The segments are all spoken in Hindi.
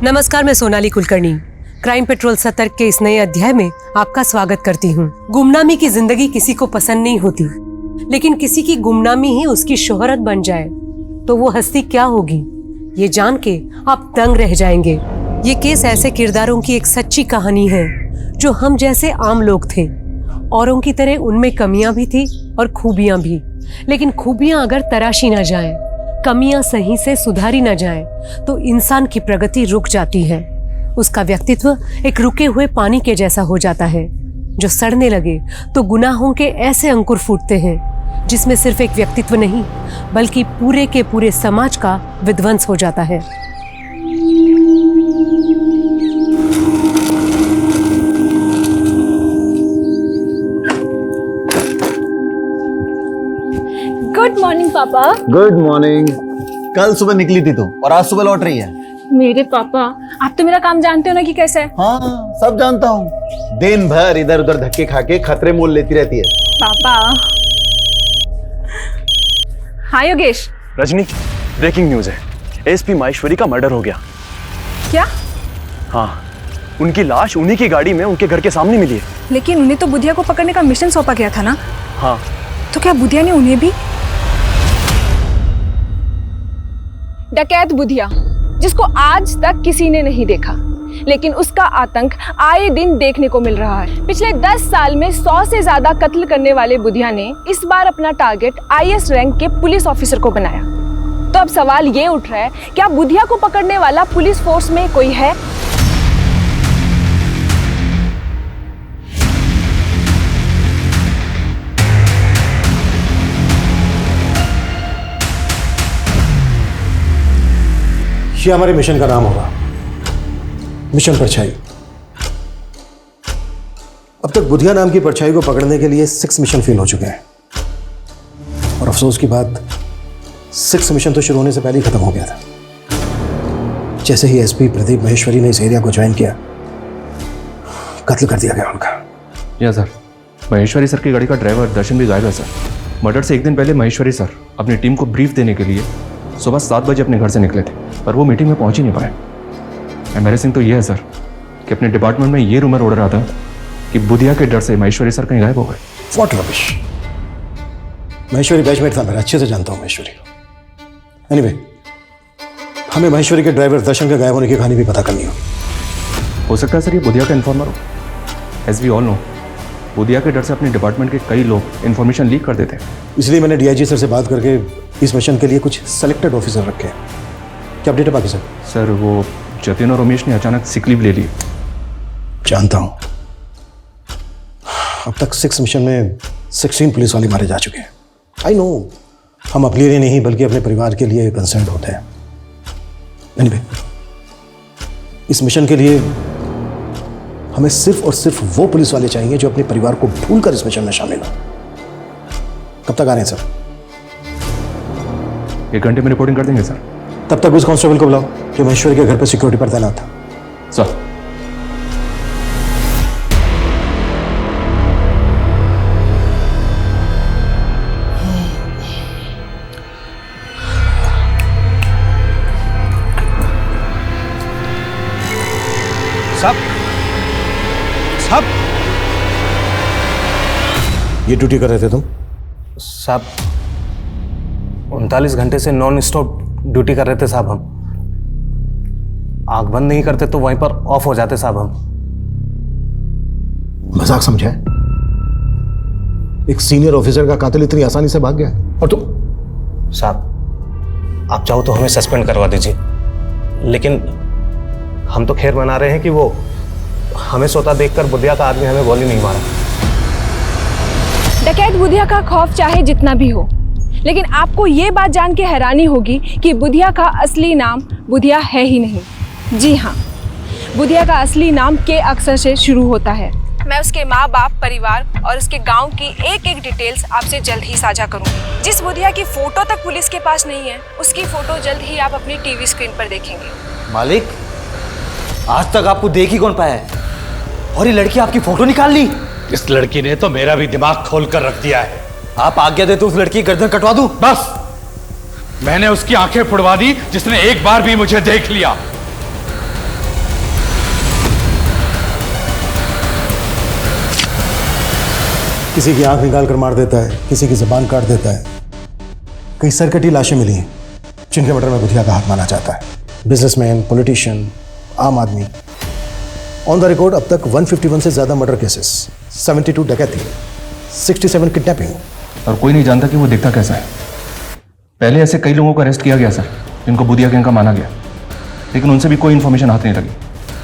नमस्कार, मैं सोनाली कुलकर्णी क्राइम पेट्रोल सतर्क के इस नए अध्याय में आपका स्वागत करती हूँ। गुमनामी की जिंदगी किसी को पसंद नहीं होती, लेकिन किसी की गुमनामी ही उसकी शोहरत बन जाए तो वो हस्ती क्या होगी, ये जान के आप दंग रह जाएंगे। ये केस ऐसे किरदारों की एक सच्ची कहानी है जो हम जैसे आम लोग थे। औरों की तरह उनमें कमियां भी थी और खूबियां भी, लेकिन खूबियां अगर तराशी न जाएं, कमियां सही से सुधारी न जाएं, तो इंसान की प्रगति रुक जाती है। उसका व्यक्तित्व एक रुके हुए पानी के जैसा हो जाता है जो सड़ने लगे तो गुनाहों के ऐसे अंकुर फूटते हैं जिसमें सिर्फ एक व्यक्तित्व नहीं बल्कि पूरे के पूरे समाज का विध्वंस हो जाता है। गुड मॉर्निंग पापा। Good morning. कल सुबह निकली थी तुम और आज सुबह लौट रही है। मेरे पापा, आप तो मेरा काम जानते हो ना कि कैसे है। हाँ, सब जानता हूँ। दिन भर इधर उधर धक्के खा के खतरे मोल लेती रहती है। पापा। हाँ योगेश। रजनी, ब्रेकिंग न्यूज है। एसपी माहेश्वरी का मर्डर हो गया। क्या? हाँ, उनकी लाश उन्हीं की गाड़ी में उनके घर के सामने मिली है। लेकिन उन्हें तो बुधिया को पकड़ने का मिशन सौंपा गया था ना। हाँ, तो क्या बुधिया ने उन्हें भी? डकैत बुधिया, जिसको आज तक किसी ने नहीं देखा, लेकिन उसका आतंक आए दिन देखने को मिल रहा है। पिछले 10 साल में 100 से ज्यादा कत्ल करने वाले बुधिया ने इस बार अपना टारगेट आईएएस रैंक के पुलिस ऑफिसर को बनाया। तो अब सवाल ये उठ रहा है, क्या बुधिया को पकड़ने वाला पुलिस फोर्स में कोई है? ये हमारे मिशन का नाम होगा, मिशन परछाई। अब तक बुधिया नाम की परछाई को पकड़ने के लिए 6 मिशन फेल हो चुके हैं और अफसोस की बात 6 मिशन तो शुरू होने से पहले ही खत्म हो गया था। जैसे ही एसपी प्रदीप माहेश्वरी ने इस एरिया को ज्वाइन किया, कत्ल कर दिया गया उनका। या सर, माहेश्वरी सर की गाड़ी का ड्राइवर दर्शन भी गायब है सर। मर्डर से एक दिन पहले माहेश्वरी सर अपनी टीम को ब्रीफ देने के लिए सुबह 7 बजे अपने घर से निकले थे, पर वो मीटिंग में पहुंच ही नहीं पाए। एम्बैरेसिंग तो ये है सर कि अपने डिपार्टमेंट में ये रूमर उड़ रहा था कि बुधिया के डर से माहेश्वरी सर कहीं गायब हो गए। What rubbish. माहेश्वरी बैचमेट था मेरा, अच्छे से जानता हूं माहेश्वरी। एनीवे, हमें माहेश्वरी के ड्राइवर दर्शन के गायब होने की कहानी भी पता करनी हो सकता है सर ये बुधिया का इन्फॉर्मर हो। As we all know, Budhiya के डर से अपने डिपार्टमेंट के कई लोग इन्फॉर्मेशन लीक कर देते हैं। इसलिए मैंने डीआईजी सर से बात करके इस मिशन के लिए कुछ सेलेक्टेड ऑफिसर रखे हैं। क्या अपडेट है बाकी सर? सर, वो जतिन और उमेश ने अचानक सिक लीव ले ली। जानता हूं। अब तक 6 मिशन में 16 पुलिस वाले मारे जा चुके हैं। आई नो, हम अपने लिए नहीं बल्कि अपने परिवार के लिए कंसर्न होते हैं। एनीवे, इस मिशन के लिए हमें सिर्फ और सिर्फ वो पुलिस वाले चाहिए जो अपने परिवार को भूलकर इस मिशन में शामिल हो। कब तक आ रहे हैं सर? 1 घंटे में रिपोर्टिंग कर देंगे सर। तब तक उस कांस्टेबल को बुलाओ जो महेश्वरी के घर पर सिक्योरिटी पर तैनात था। सर। सब ये ड्यूटी कर रहे थे तुम? साहब 39 घंटे से नॉन स्टॉप ड्यूटी कर रहे थे साहब। हम आंख बंद नहीं करते तो वहीं पर ऑफ हो जाते साहब। हम मजाक समझा है? एक सीनियर ऑफिसर का कातिल इतनी आसानी से भाग गया और तुम? साहब आप चाहो तो हमें सस्पेंड करवा दीजिए, लेकिन हम तो खैर मना रहे हैं कि वो हमें सोता देखकर बुधिया का आदमी हमें गोली नहीं मारा। डकैत बुधिया का खौफ चाहे जितना भी हो, लेकिन आपको ये बात जान के हैरानी होगी कि बुधिया का असली नाम बुधिया है ही नहीं। जी हाँ, बुधिया का असली नाम के अक्षर से शुरू होता है। मैं उसके माँ बाप, परिवार और उसके गांव की एक एक डिटेल्स आपसे जल्द ही साझा करूंगी। जिस बुधिया की फोटो तक पुलिस के पास नहीं है, उसकी फोटो जल्द ही आप अपनी टीवी स्क्रीन पर देखेंगे। मालिक, आज तक आपको देख ही कौन पाया है, और ये लड़की आपकी फोटो निकाल ली। इस लड़की ने तो मेरा भी दिमाग खोल कर रख दिया है। आप आज्ञा दे तो उस लड़की की गर्दन कटवा दूं? बस, मैंने उसकी आंखें फुड़वा दी जिसने एक बार भी मुझे देख लिया। किसी की आंख निकाल कर मार देता है, किसी की जबान काट देता है। कई सरकटी लाशें मिली हैं जिनके मर्डर में बुधिया का हाथ माना जाता है। बिजनेसमैन, पॉलिटिशियन, आम आदमी। ऑन द रिकॉर्ड अब तक 151 से ज्यादा मर्डर केसेस, 72 डकैती, 67 किडनैपिंग। और कोई नहीं जानता कि वो दिखता कैसा है। पहले ऐसे कई लोगों को अरेस्ट किया गया सर, जिनको बुधिया गैंग का माना गया, लेकिन उनसे भी कोई इन्फॉर्मेशन हाथ नहीं लगी।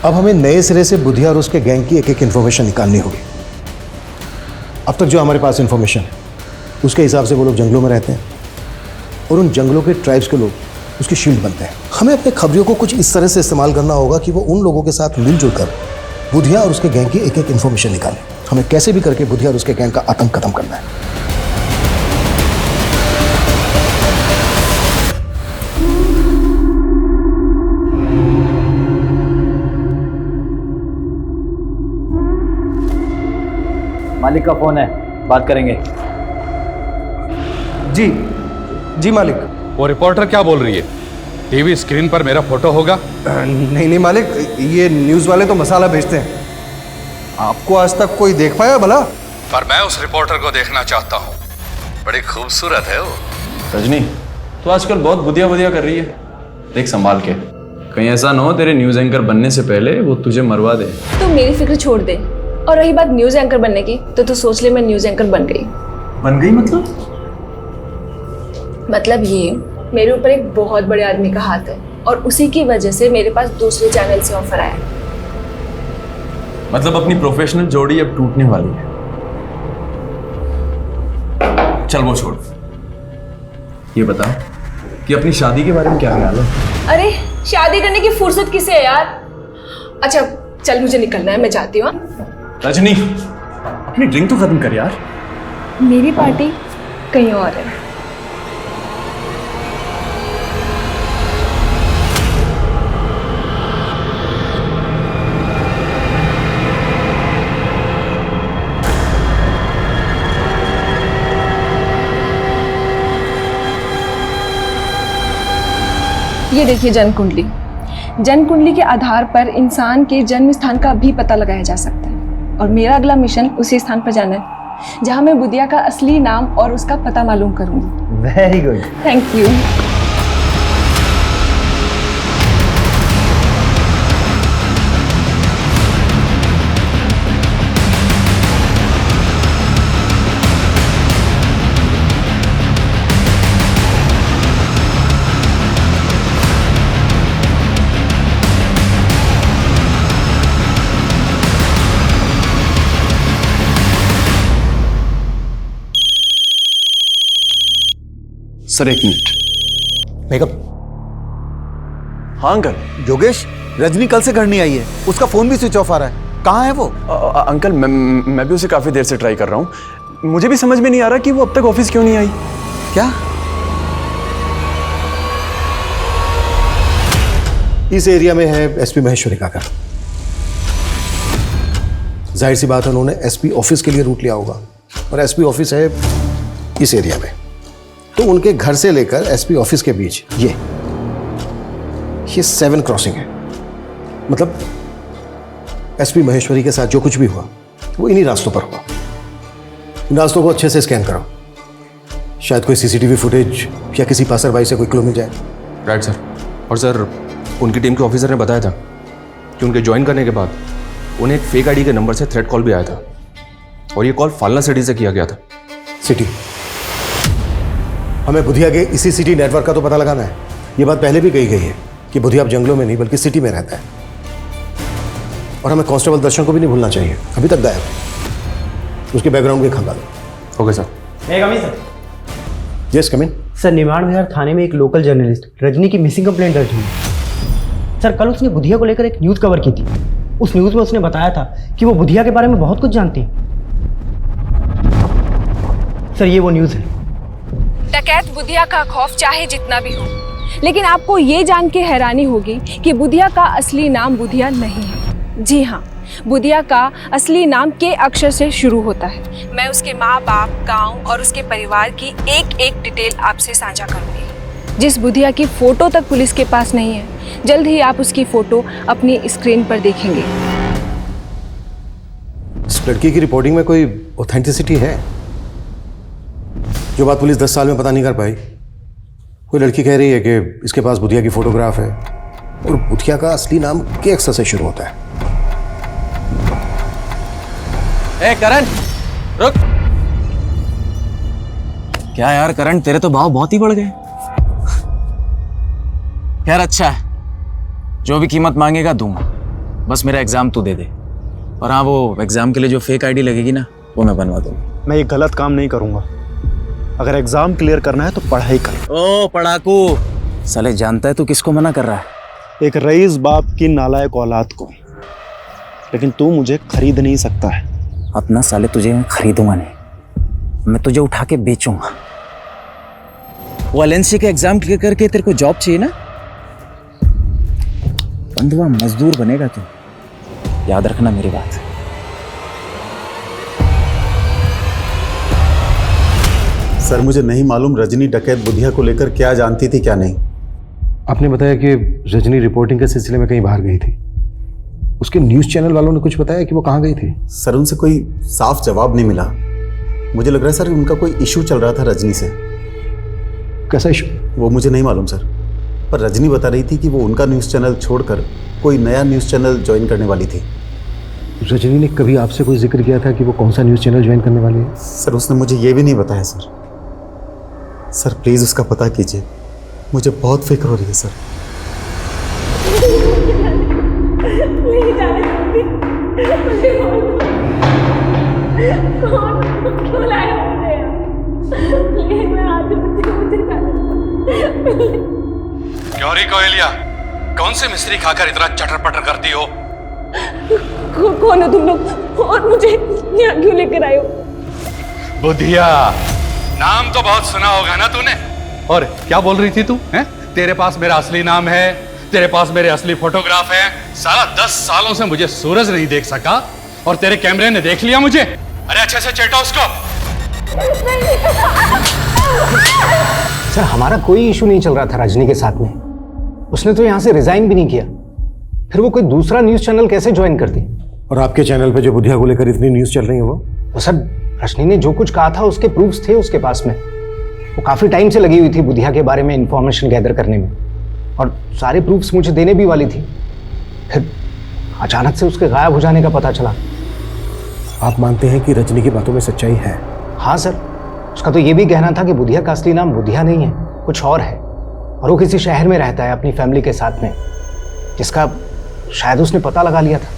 अब हमें नए सिरे से बुधिया और उसके गैंग की एक एक इन्फॉर्मेशन निकालनी होगी। अब तक जो हमारे पास इन्फॉर्मेशन है उसके हिसाब से वो लोग जंगलों में रहते हैं और उन जंगलों के ट्राइब्स के लोग उसकी शील्ड बनते हैं। हमें अपने खबरियों को कुछ इस तरह से इस्तेमाल करना होगा कि वो उन लोगों के साथ मिलजुल कर बुधिया और उसके गैंग की एक एक इन्फॉर्मेशन निकालें। हमें कैसे भी करके बुधिया और उसके गैंग का आतंक खत्म करना है। मालिक का फोन है, बात करेंगे। जी जी मालिक। वो रिपोर्टर क्या बोल रही है? टीवी स्क्रीन पर मेरा फोटो होगा? नहीं नहीं मालिक, ये न्यूज़ वाले तो मसाला भेजते हैं। आपको आज तक कोई देख पाया भला? पर मैं उस रिपोर्टर को देखना चाहता हूँ। बड़ी खूबसूरत है वो। रजनी, तो आजकल बहुत बुधिया बुधिया कर रही है, देख संभाल के। कहीं ऐसा ना हो तेरे न्यूज़ एंकर बनने से पहले वो तुझे मरवा दे। तो मेरी फिक्र छोड़ दे। और रही बात न्यूज़ एंकर बनने की, तो तू सोच ले मैं न्यूज़ एंकर बन गई। बन गई मतलब ये, मेरे ऊपर एक बहुत बड़े आदमी का हाथ है और उसी की वजह से मेरे पास दूसरे चैनल से ऑफर आया। मतलब अपनी प्रोफेशनल जोड़ी अब टूटने वाली है। चल वो छोड़, ये बता कि अपनी शादी के बारे में क्या ख्याल है? अरे शादी करने की फुर्सत किसे है यार। अच्छा चल, मुझे निकलना है, मैं जाती हूँ। रजनी, अपनी ड्रिंक तो खत्म कर यार। मेरी पार्टी कहीं और है। ये देखिए जन्म कुंडली। जन्म कुंडली के आधार पर इंसान के जन्म स्थान का भी पता लगाया जा सकता है और मेरा अगला मिशन उसी स्थान पर जाना है जहां मैं बुधिया का असली नाम और उसका पता मालूम करूंगी। Very good. Thank you. Sir एक मिनट। मेकअप। हाँ अंकल। योगेश, रजनी कल से घर नहीं आई है, उसका फोन भी स्विच ऑफ आ रहा है। कहाँ है वो? अंकल मैं भी उसे काफी देर से ट्राई कर रहा हूँ। मुझे भी समझ में नहीं आ रहा कि वो अब तक ऑफिस क्यों नहीं आई। क्या? इस एरिया में है एसपी महेश्वरी का घर। जाहिर सी बात है उन्होंने एसपी ऑफिस के लिए रूट लिया होगा और एसपी ऑफिस है इस एरिया में। तो उनके घर से लेकर एसपी ऑफिस के बीच ये 7 क्रॉसिंग है। मतलब एसपी महेश्वरी के साथ जो कुछ भी हुआ वो इन्हीं रास्तों पर हुआ। इन रास्तों को अच्छे से स्कैन करो, शायद कोई सीसीटीवी फुटेज या किसी पासरबाई से कोई क्लू मिल जाए। Right sir. और सर, उनकी टीम के ऑफिसर ने बताया था कि उनके ज्वाइन करने के बाद उन्हें एक फेक आईडी के नंबर से थ्रेट कॉल भी आया था और ये कॉल फालना सिटी से किया गया था। सिटी? हमें बुधिया के इसी सिटी नेटवर्क का तो पता लगाना है। ये बात पहले भी कही गई है कि बुधिया अब जंगलों में नहीं बल्कि सिटी में रहता है। और हमें कांस्टेबल दर्शन को भी नहीं भूलना चाहिए, अभी तक गायब है। उसके बैकग्राउंड भी खंगालो। Okay sir. मैं come in sir. Yes come in. Sir, Nirman Vihar थाने में एक लोकल जर्नलिस्ट रजनी की मिसिंग कंप्लेंट दर्ज हुई। सर, कल उसने बुधिया को लेकर एक न्यूज़ कवर की थी। उस न्यूज़ में उसने बताया था कि वो बुधिया के बारे में बहुत कुछ जानती है। सर, ये वो न्यूज़ है। डकैत बुधिया का खौफ चाहे जितना भी हो, लेकिन आपको ये जान के हैरानी होगी कि बुधिया का असली नाम बुधिया नहीं है। जी हाँ, बुधिया का असली नाम के अक्षर से शुरू होता है। मैं उसके माँ बाप, गांव और उसके परिवार की एक एक डिटेल आपसे साझा करूंगी। जिस बुधिया की फोटो तक पुलिस के पास नहीं है, जल्द ही आप उसकी फोटो अपनी स्क्रीन पर देखेंगे। लड़की की रिपोर्टिंग में कोई ऑथेंटिसिटी है? जो बात पुलिस 10 साल में पता नहीं कर पाई। कोई लड़की कह रही है कि इसके पास बुधिया की फोटोग्राफ है और बुधिया का असली नाम के अक्षर से शुरू होता है। ए करण, रुक। क्या यार करण, तेरे तो भाव बहुत ही बढ़ गए। यार अच्छा है, जो भी कीमत मांगेगा दूंगा, बस मेरा एग्जाम तू दे दे। और हाँ, वो एग्जाम के लिए जो फेक आईडी लगेगी ना, वो मैं बनवा दूंगा। मैं ये गलत काम नहीं करूंगा। अगर एग्जाम क्लियर करना है तो पढ़ाई कर। ओ पढ़ाकू, साले जानता है तू किसको मना कर रहा है? एक रईस बाप की नालायक औलाद को। लेकिन तू मुझे खरीद नहीं सकता है। अपना साले तुझे मैं खरीदूंगा नहीं, मैं तुझे उठा के बेचूंगा। वो एलएनसी के एग्जाम क्लियर करके तेरे को जॉब चाहिए ना, बंधुआ मजदूर बनेगा तू, याद रखना मेरी बात। सर मुझे नहीं मालूम रजनी डकैत बुधिया को लेकर क्या जानती थी क्या नहीं। आपने बताया कि रजनी रिपोर्टिंग के सिलसिले में कहीं बाहर गई थी। उसके न्यूज़ चैनल वालों ने कुछ बताया कि वो कहाँ गई थी? सर उनसे कोई साफ जवाब नहीं मिला। मुझे लग रहा है सर उनका कोई इशू चल रहा था रजनी से। कैसा इशू? वो मुझे नहीं मालूम सर, पर रजनी बता रही थी कि वो उनका न्यूज़ चैनल छोड़कर कोई नया न्यूज़ चैनल ज्वाइन करने वाली थी। रजनी ने कभी आपसे कोई जिक्र किया था कि वो कौन सा न्यूज़ चैनल ज्वाइन करने वाली है? सर उसने मुझे ये भी नहीं बताया सर। सर प्लीज़ उसका पता कीजिए, मुझे बहुत फिक्र हो रही है सर। क्यों री कोयलिया, कौन से मिस्त्री खाकर इतना चटर पटर करती हो? कौन हो तुम लोग और मुझे यहाँ क्यों लेकर आए हो? बुधिया, नाम तो बहुत सुना होगा ना तूने। और क्या बोल रही थी तू? हैं? तेरे पास मेरा असली नाम है, तेरे पास मेरे असली फोटोग्राफ है। साला 10 सालों से मुझे सूरज नहीं देख सका और तेरे कैमरे ने देख लिया मुझे। अरे अच्छे से चेटो उसको। सर हमारा कोई इशू नहीं चल रहा था रजनी के साथ में। उसने तो यहाँ से रिजाइन भी नहीं किया, फिर वो कोई दूसरा न्यूज़ चैनल कैसे ज्वाइन करती? और आपके चैनल पे जो बुधिया को लेकर इतनी न्यूज़ चल रही है वो सर रजनी ने जो कुछ कहा था उसके प्रूफ्स थे उसके पास में। वो काफ़ी टाइम से लगी हुई थी बुधिया के बारे में इंफॉर्मेशन गैदर करने में, और सारे प्रूफ्स मुझे देने भी वाली थी। फिर अचानक से उसके गायब हो जाने का पता चला। आप मानते हैं कि रजनी की बातों में सच्चाई है? हाँ सर, उसका तो ये भी कहना था कि बुधिया का असली नाम बुधिया नहीं है, कुछ और है, और वो किसी शहर में रहता है अपनी फैमिली के साथ में, जिसका शायद उसने पता लगा लिया था।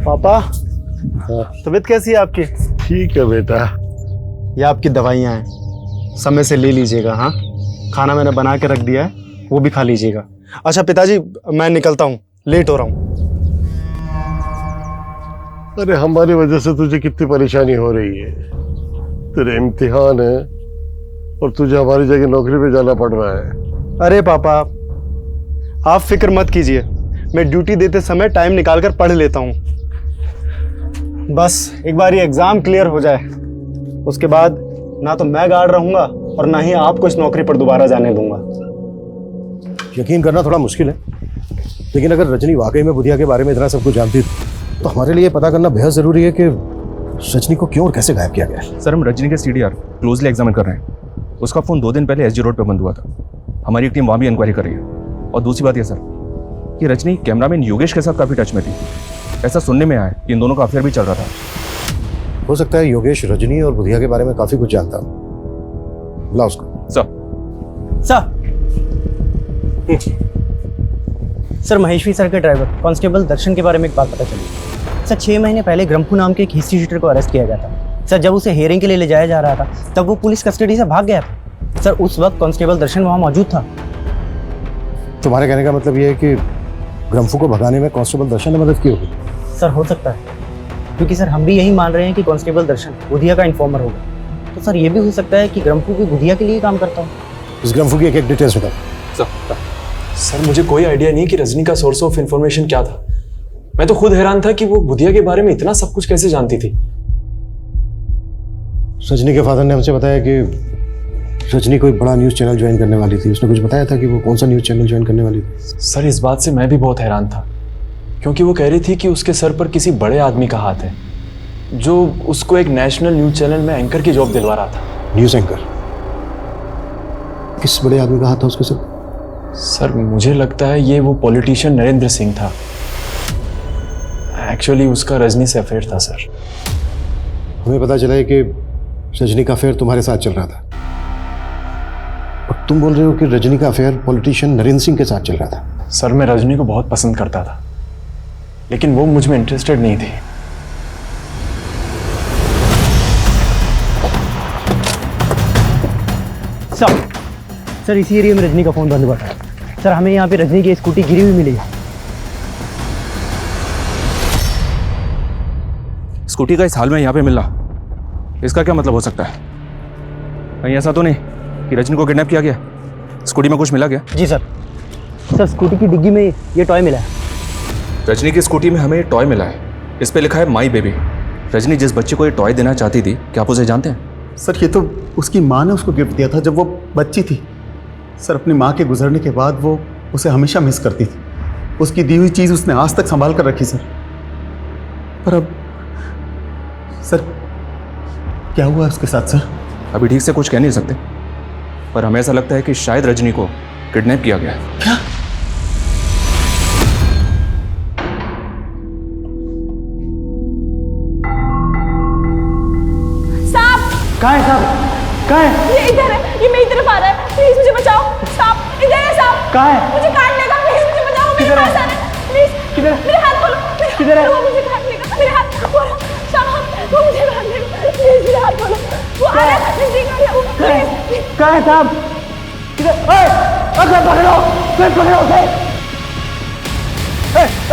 पापा, तबीयत कैसी है आपकी? ठीक है बेटा। ये आपकी दवाइयाँ हैं, समय से ले लीजिएगा। हाँ, खाना मैंने बना के रख दिया है, वो भी खा लीजिएगा। अच्छा पिताजी, मैं निकलता हूँ, लेट हो रहा हूँ। अरे हमारी वजह से तुझे कितनी परेशानी हो रही है। तेरे इम्तिहान है और तुझे हमारी जगह नौकरी पे जाना पड़ रहा है। अरे पापा, आप फिक्र मत कीजिए, मैं ड्यूटी देते समय टाइम निकाल कर पढ़ लेता हूँ। बस एक बार ये एग्जाम क्लियर हो जाए, उसके बाद ना तो मैं गार्ड रहूंगा और ना ही आपको इस नौकरी पर दोबारा जाने दूंगा। यकीन करना थोड़ा मुश्किल है, लेकिन अगर रजनी वाकई में बुधिया के बारे में इतना सब कुछ जानती तो हमारे लिए पता करना बेहद जरूरी है कि रजनी को क्यों और कैसे गायब किया गया। सर हम रजनी के CDR क्लोजली एग्जामिन कर रहे हैं। उसका फ़ोन 2 दिन पहले SG रोड पर बंद हुआ था। हमारी एक टीम वहाँ भी इंक्वायरी कर रही है। और दूसरी बात यह सर कि रजनी कैमरामैन योगेश के साथ काफ़ी टच में थी। ऐसा सुनने में आया कि इन दोनों का अफेयर भी चल रहा था। हो सकता है योगेश रजनी और बुधिया के बारे में काफ़ी कुछ जानता हो। बुला उसको। सर महेश्वरी सर के ड्राइवर कांस्टेबल दर्शन के बारे में एक बात पता चली। सर 6 महीने पहले ग्रम्फू नाम के एक हिस्ट्री शीटर को अरेस्ट किया गया था। सर जब उसे हियरिंग के लिए ले जाया जा रहा था तब वो पुलिस कस्टडी से भाग गया था। सर उस वक्त कांस्टेबल दर्शन वहाँ मौजूद था। तुम्हारे कहने का मतलब ये है कि ग्रम्फू को भगाने में कांस्टेबल दर्शन ने मदद की होगी? सर हो सकता है, क्योंकि सर हम भी यही मान रहे हैं कि कांस्टेबल दर्शन बुधिया का इन्फॉर्मर होगा। तो सर ये भी हो सकता है कि ग्रम्फू भी बुधिया के लिए काम करता हो। इस ग्रम्फू की एक डिटेल्स बताओ। सर मुझे कोई आइडिया नहीं कि रजनी का सोर्स ऑफ इंफॉर्मेशन क्या था। मैं तो खुद हैरान था कि वो बुधिया के बारे में इतना सब कुछ कैसे जानती थी। रजनी के फादर ने हमसे बताया कि रजनी कोई बड़ा न्यूज़ चैनल ज्वाइन करने वाली थी। उसने कुछ बताया था कि वो कौन सा न्यूज़ चैनल ज्वाइन करने वाली थी? सर इस बात से मैं भी बहुत हैरान था, क्योंकि वो कह रही थी कि उसके सर पर किसी बड़े आदमी का हाथ है जो उसको एक नेशनल न्यूज़ चैनल में एंकर की जॉब दिलवा रहा था। News anchor? किस बड़े आदमी का हाथ था उसके सर? सर मुझे लगता है ये वो पॉलिटिशियन नरेंद्र सिंह था। एक्चुअली उसका रजनी से अफेयर था सर। हमें पता चला है कि रजनी का अफेयर तुम्हारे साथ चल रहा था, और तुम बोल रहे हो कि रजनी का अफेयर पॉलिटिशियन नरेंद्र सिंह के साथ चल रहा था। सर मैं रजनी को बहुत पसंद करता था, लेकिन वो मुझ में इंटरेस्टेड नहीं थी। सर इसी एरिया में रजनी का फ़ोन बंद हुआ था। सर हमें यहाँ पे रजनी की स्कूटी गिरी हुई मिली है। स्कूटी का इस हाल में यहाँ पे मिलना, इसका क्या मतलब हो सकता है? कहीं ऐसा तो नहीं कि रजनी को किडनैप किया गया? स्कूटी में कुछ मिला गया? जी सर। सर स्कूटी की डिग्गी में ये टॉय मिला है। रजनी की स्कूटी में हमें टॉय मिला है, इस पे लिखा है माई बेबी। रजनी जिस बच्चे को ये टॉय देना चाहती थी, क्या आप उसे जानते हैं? सर ये तो उसकी माँ ने उसको गिफ्ट दिया था जब वो बच्ची थी। सर अपनी माँ के गुजरने के बाद वो उसे हमेशा मिस करती थी। उसकी दी हुई चीज़ उसने आज तक संभाल कर रखी सर। पर अब सर क्या हुआ उसके साथ सर? अभी ठीक से कुछ कह नहीं सकते, पर हमें ऐसा लगता है कि शायद रजनी को किडनैप किया गया है। क्या? कहाँ है साहब? कहाँ है? ये इधर है, ये मेरी तरफ आ रहा है। प्लीज मुझे बचाओ। सांप इधर है। सांप कहाँ है? मुझे काट लेगा। प्लीज मुझे बचाओ। मेरे पास आ रहा है। प्लीज किधर? मेरे हाथ खोलो। किधर है? वो मुझे काट लेगा। मेरे हाथ खोलो। सांप वो मुझे काट लेगा। प्लीज मेरे हाथ खोलो। वो आ रहा है। नजदीक आ रहा है। कहाँ है साहब? किधर? अगर पकड़ो, फिर पकड़ो उसे।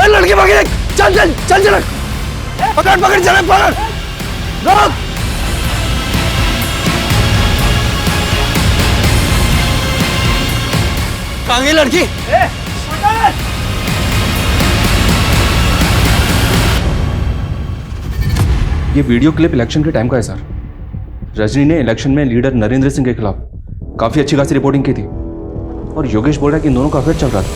लड़की पकड़, चल चल चल चल, पकड़ पकड़ चल पकड़, रोक। कहाँ गई लड़की? ये वीडियो क्लिप इलेक्शन के टाइम का है सर। रजनी ने इलेक्शन में लीडर नरेंद्र सिंह के खिलाफ काफी अच्छी खासी रिपोर्टिंग की थी, और योगेश बोल रहा है कि इन दोनों का अफेयर चल रहा था।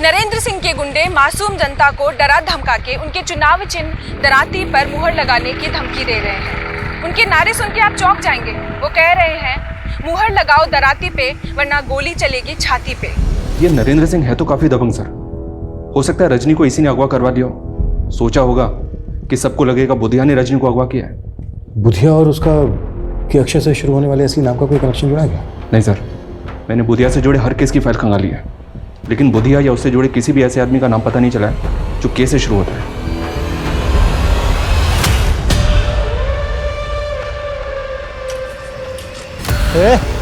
नरेंद्र सिंह के गुंडे मासूम जनता को डरा धमका के उनके चुनाव चिन्ह दराती पर मुहर लगाने की धमकी दे रहे हैं। उनके नारे सुन के आप चौंक जाएंगे। वो कह रहे हैं, मुहर लगाओ दराती पे, वरना गोली चलेगी छाती पे। ये नरेंद्र सिंह है तो काफी दबंग सर। हो सकता है रजनी को इसी ने अगवा करवा दिया हो। सोचा होगा कि सबको लगेगा बुधिया ने रजनी को अगवा किया है। बुधिया और उसका के अक्षर से शुरू होने वाले असली नाम का कोई कनेक्शन जुड़ा गया? नहीं सर, मैंने बुधिया से जुड़े हर केस की फाइल खंगाली है, लेकिन बुधिया या उससे जुड़े किसी भी ऐसे आदमी का नाम पता नहीं चला है जो केस से शुरू होता है।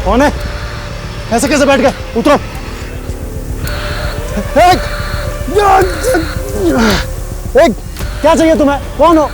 कौन है? ऐसे कैसे बैठ गए? उतरो। क्या चाहिए तुम्हें? कौन हो?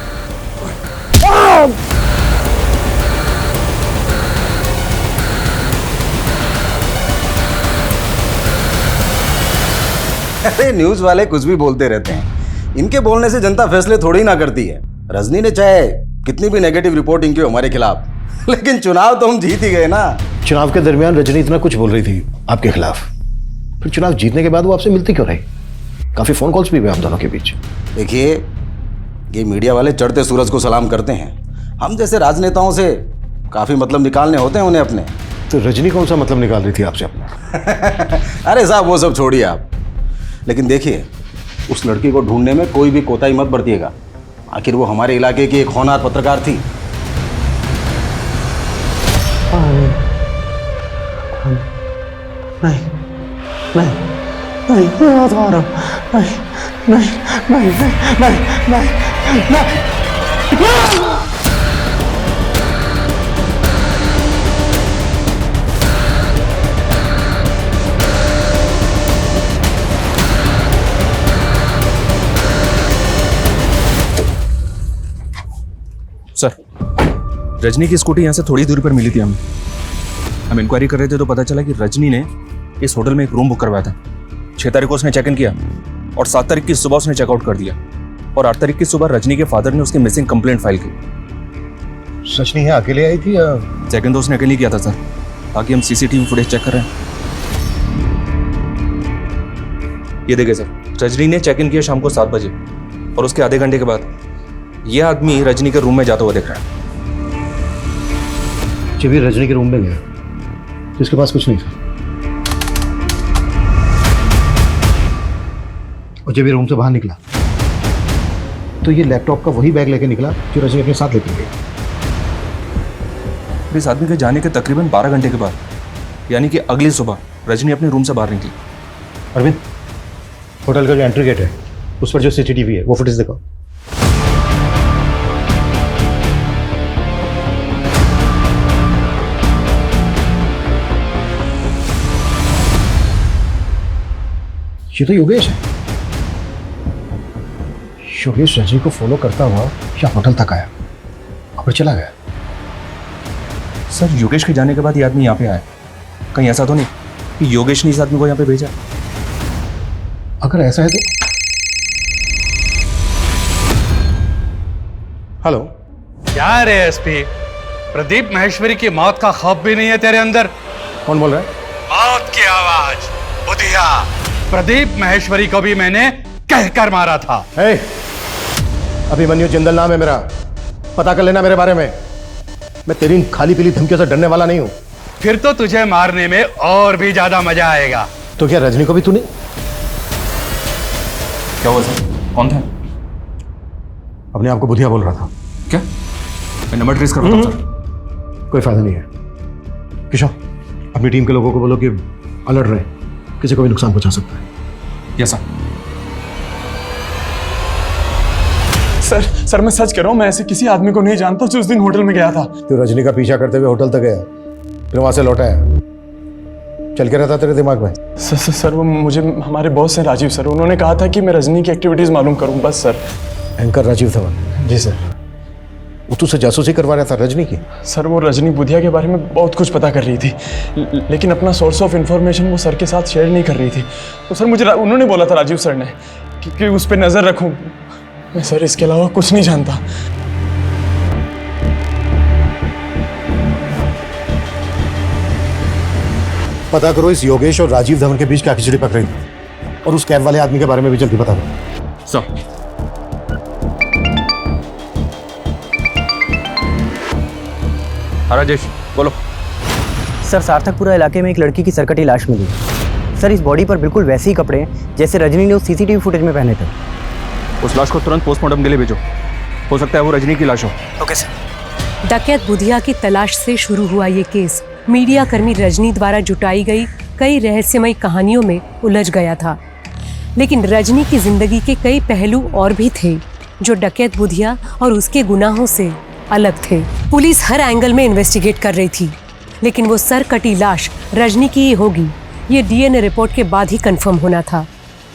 अरे न्यूज वाले कुछ भी बोलते रहते हैं। इनके बोलने से जनता फैसले थोड़ी ना करती है। रजनी ने चाहे कितनी भी नेगेटिव रिपोर्टिंग की हमारे खिलाफ, लेकिन चुनाव तो हम जीत ही गए ना। चुनाव के दरमियान रजनी इतना कुछ बोल रही थी आपके खिलाफ, फिर चुनाव जीतने के बाद वो आपसे मिलती क्यों रही? काफी फोन कॉल्स भी हुए हम दोनों के बीच। देखिए, ये मीडिया वाले चढ़ते सूरज को सलाम करते हैं। हम जैसे राजनेताओं से काफी मतलब निकालने होते हैं उन्हें अपने। तो रजनी कौन सा मतलब निकाल रही थी आपसे अपना? अरे साहब वो सब छोड़िए आप, लेकिन देखिए उस लड़की को ढूंढने में कोई भी कोताही मत बरतिएगा। आखिर वो हमारे इलाके की एक होनहार पत्रकार थी। नहीं नहीं नहीं, मैं हाथ मार रहा हूं। नहीं नहीं नहीं नहीं नहीं नहीं। सर, रजनी की स्कूटी यहाँ से थोड़ी दूरी पर मिली थी हमें। हम इंक्वायरी कर रहे थे तो पता चला कि रजनी ने इस होटल में एक रूम बुक करवाया था। 6 तारीख को उसने चेक इन किया और 7 तारीख की सुबह उसने चेकआउट कर दिया और 8 तारीख की सुबह रजनी के फादर ने उसकी मिसिंग कंप्लेंट फाइल की। सच नहीं है, अकेले आई थी या? चेक इन तो उसने अकेले किया था सर। बाकी हम सीसीटीवी फुटेज चेक कर रहे हैं। ये देखिए सर, रजनी ने चेक इन किया शाम को 7 बजे और उसके आधे घंटे के बाद यह आदमी रजनी के रूम में जाता हुआ दिख रहा है। जब ये रजनी के रूम में गया तो इसके पास कुछ नहीं था, और जब ये रूम से बाहर निकला तो ये लैपटॉप का वही बैग लेके निकला जो रजनी अपने साथ लेके गई। इस आदमी के जाने के तकरीबन 12 घंटे के बाद, यानी कि अगली सुबह रजनी अपने रूम से बाहर निकली। अरविंद, होटल का जो एंट्री गेट है उस पर जो सीसीटीवी है वो फुटेज देखो। ये तो योगेश है। योगेश रजनी को फॉलो करता हुआ या होटल तक आया और फिर चला गया। सर, योगेश के जाने के बाद ये आदमी यहाँ पे आया। कहीं ऐसा तो नहीं कि योगेश ने इस आदमी को यहाँ पे भेजा? अगर ऐसा है तो हेलो। क्या रे एसपी, प्रदीप महेश्वरी की मौत का खौफ भी नहीं है तेरे अंदर? कौन बोल रहा है? मौत की आवाज। बुधिया, प्रदीप महेश्वरी को भी मैंने कहकर मारा था। अभिमन्यु जिंदल नाम है मेरा, पता कर लेना मेरे बारे में। मैं तेरी इन खाली पीली धमकियों से डरने वाला नहीं हूं। फिर तो तुझे मारने में और भी ज्यादा मजा आएगा। तो क्या रजनी को भी तूने? क्या हुआ सर? कौन था? अपने आप को बुधिया बोल रहा था। क्या? मैं नंबर ट्रेस कर रहा हूं सर। कोई फायदा नहीं है। किशोर, अपनी टीम के लोगों को बोलो कि अलर्ट रहे, किसी को भी नुकसान पहुंचा सकता है। Yes sir. सर मैं सच कह रहा हूँ, मैं ऐसे किसी आदमी को नहीं जानता जो उस दिन होटल में गया था। तो रजनी का पीछा करते हुए होटल तक गया, फिर वहां से लौटा है, चल के रहता तेरे दिमाग में? सर वो मुझे हमारे बॉस हैं राजीव सर, उन्होंने कहा था कि मैं रजनी की एक्टिविटीज मालूम करूं बस सर। एंकर राजीव धवन? जी सर। वो तुझसे जासूसी करवा रहा था रजनी की? सर वो रजनी बुधिया के बारे में बहुत कुछ पता कर रही थी, लेकिन अपना सोर्स ऑफ इंफॉर्मेशन वो सर के साथ शेयर नहीं कर रही थी। तो सर मुझे उन्होंने बोला था राजीव सर ने कि उस पर नजर रखूं। मैं सर इसके अलावा कुछ नहीं जानता। पता करो इस योगेश और राजीव धवन के बीच क्या खिचड़ी पक रही, और उस कैब वाले आदमी के बारे में भी जल्दी पता करो। सर। हाँ राजेश, बोलो। सर, सार्थकपुरा इलाके में एक लड़की की सरकटी लाश मिली। सर, इस बॉडी पर बिल्कुल वैसे ही कपड़े हैं जैसे रजनी ने उस सीसीटीवी फुटेज में पहने थे। उस लाश को तुरंत पोस्टमार्टम के लिए भेजो, हो सकता है वो रजनी की लाश हो। Okay sir. डकैत बुधिया की तलाश से शुरू हुआ ये केस मीडिया कर्मी रजनी द्वारा जुटाई गई कई रहस्यमयी कहानियों में उलझ गया था। लेकिन रजनी की जिंदगी के कई पहलू और भी थे जो डकैत बुधिया और उसके गुनाहों से अलग थे। पुलिस हर एंगल में इन्वेस्टिगेट कर रही थी, लेकिन वो सर कटी लाश रजनी की ही होगी ये डीएनए रिपोर्ट के बाद ही कंफर्म होना था।